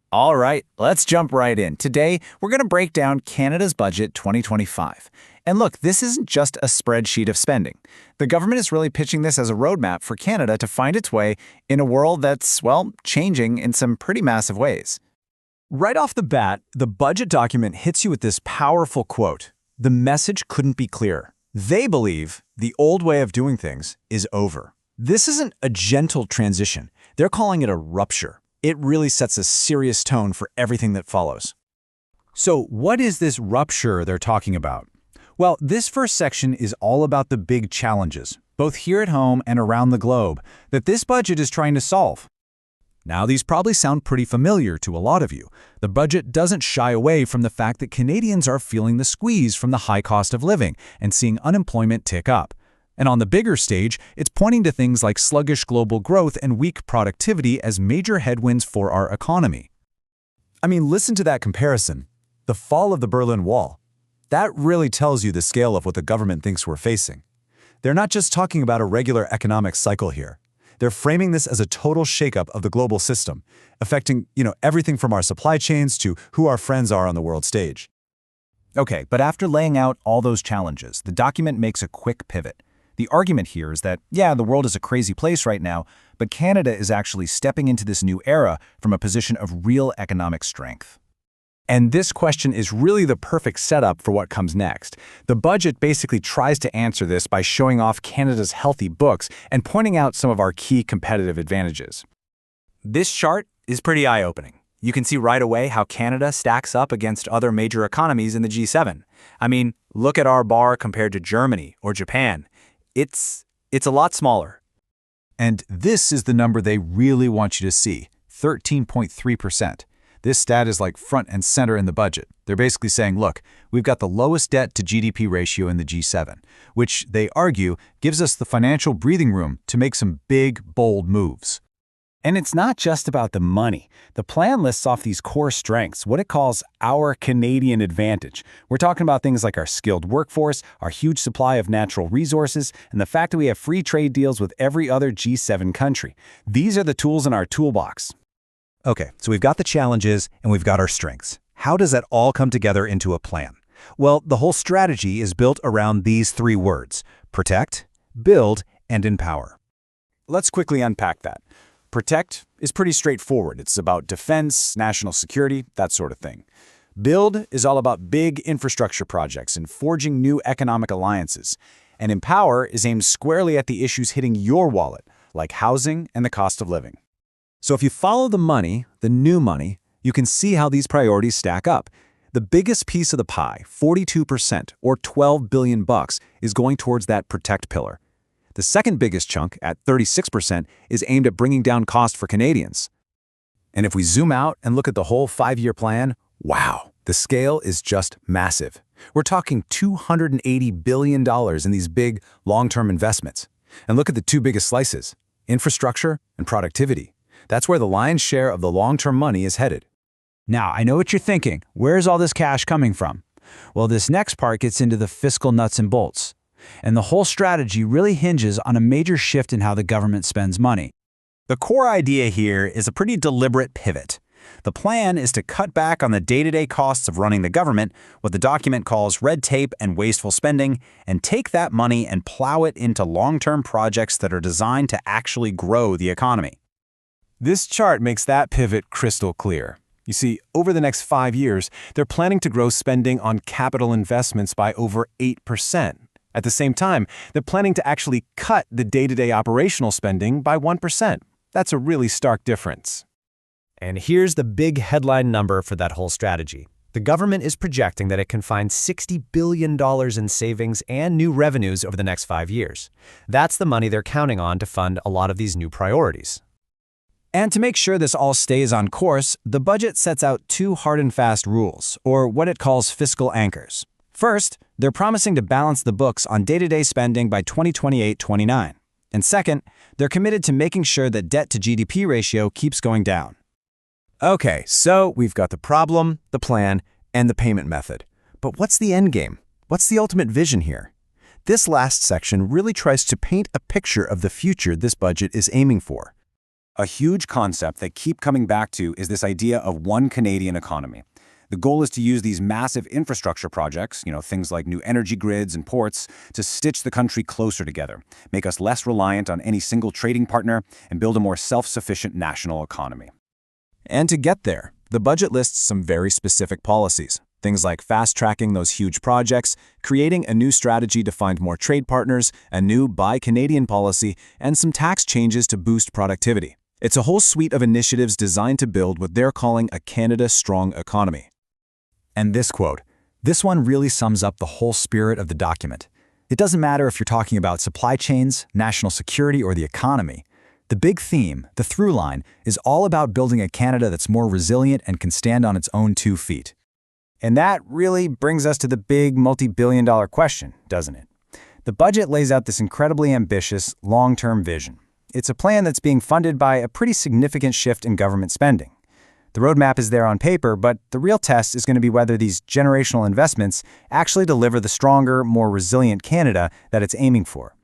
All right, let's jump right in. Today, we're going to break down Canada's budget 2025. And look, this isn't just a spreadsheet of spending. The government is really pitching this as a roadmap for Canada to find its way in a world that's, well, changing in some pretty massive ways. Right off the bat, the budget document hits you with this powerful quote. The message couldn't be clearer. They believe the old way of doing things is over. This isn't a gentle transition. They're calling it a rupture. It really sets a serious tone for everything that follows. So what is this rupture they're talking about? Well, this first section is all about the big challenges, both here at home and around the globe, that this budget is trying to solve. Now, these probably sound pretty familiar to a lot of you. The budget doesn't shy away from the fact that Canadians are feeling the squeeze from the high cost of living and seeing unemployment tick up. And on the bigger stage, it's pointing to things like sluggish global growth and weak productivity as major headwinds for our economy. I mean, listen to that comparison. The fall of the Berlin Wall. That really tells you the scale of what the government thinks we're facing. They're not just talking about a regular economic cycle here. They're framing this as a total shakeup of the global system, affecting, everything from our supply chains to who our friends are on the world stage. Okay, but after laying out all those challenges, the document makes a quick pivot. The argument here is that, yeah, the world is a crazy place right now, but Canada is actually stepping into this new era from a position of real economic strength. And this question is really the perfect setup for what comes next. The budget basically tries to answer this by showing off Canada's healthy books and pointing out some of our key competitive advantages. This chart is pretty eye-opening. You can see right away how Canada stacks up against other major economies in the G7. I mean, look at our bar compared to Germany or Japan. It's a lot smaller. And this is the number they really want you to see, 13.3%. This stat is like front and center in the budget. They're basically saying, look, we've got the lowest debt to GDP ratio in the G7, which they argue gives us the financial breathing room to make some big, bold moves. And it's not just about the money. The plan lists off these core strengths, what it calls our Canadian advantage. We're talking about things like our skilled workforce, our huge supply of natural resources, and the fact that we have free trade deals with every other G7 country. These are the tools in our toolbox. Okay, so we've got the challenges and we've got our strengths. How does that all come together into a plan? Well, the whole strategy is built around these three words: protect, build, and empower. Let's quickly unpack that. Protect is pretty straightforward. It's about defense, national security, that sort of thing. Build is all about big infrastructure projects and forging new economic alliances. And empower is aimed squarely at the issues hitting your wallet, like housing and the cost of living. So if you follow the money, the new money, you can see how these priorities stack up. The biggest piece of the pie, 42% or $12 billion, is going towards that protect pillar. The second biggest chunk, at 36%, is aimed at bringing down cost for Canadians. And if we zoom out and look at the whole 5-year plan, wow, the scale is just massive. We're talking $280 billion in these big, long-term investments. And look at the two biggest slices, infrastructure and productivity. That's where the lion's share of the long-term money is headed. Now, I know what you're thinking. Where's all this cash coming from? Well, this next part gets into the fiscal nuts and bolts. And the whole strategy really hinges on a major shift in how the government spends money. The core idea here is a pretty deliberate pivot. The plan is to cut back on the day-to-day costs of running the government, what the document calls red tape and wasteful spending, and take that money and plow it into long-term projects that are designed to actually grow the economy. This chart makes that pivot crystal clear. You see, over the next 5 years, they're planning to grow spending on capital investments by over 8%. At the same time, they're planning to actually cut the day-to-day operational spending by 1%. That's a really stark difference. And here's the big headline number for that whole strategy. The government is projecting that it can find $60 billion in savings and new revenues over the next 5 years. That's the money they're counting on to fund a lot of these new priorities. And to make sure this all stays on course, the budget sets out two hard and fast rules, or what it calls fiscal anchors. First, they're promising to balance the books on day-to-day spending by 2028-29. And second, they're committed to making sure that debt to GDP ratio keeps going down. Okay, so we've got the problem, the plan, and the payment method. But what's the end game? What's the ultimate vision here? This last section really tries to paint a picture of the future this budget is aiming for. A huge concept they keep coming back to is this idea of one Canadian economy. The goal is to use these massive infrastructure projects, things like new energy grids and ports, to stitch the country closer together, make us less reliant on any single trading partner, and build a more self-sufficient national economy. And to get there, the budget lists some very specific policies. Things like fast-tracking those huge projects, creating a new strategy to find more trade partners, a new Buy Canadian policy, and some tax changes to boost productivity. It's a whole suite of initiatives designed to build what they're calling a Canada Strong economy. And this quote, this one really sums up the whole spirit of the document. It doesn't matter if you're talking about supply chains, national security, or the economy. The big theme, the through line, is all about building a Canada that's more resilient and can stand on its own 2 feet. And that really brings us to the big multi-billion-dollar question, doesn't it? The budget lays out this incredibly ambitious, long-term vision. It's a plan that's being funded by a pretty significant shift in government spending. The roadmap is there on paper, but the real test is going to be whether these generational investments actually deliver the stronger, more resilient Canada that it's aiming for.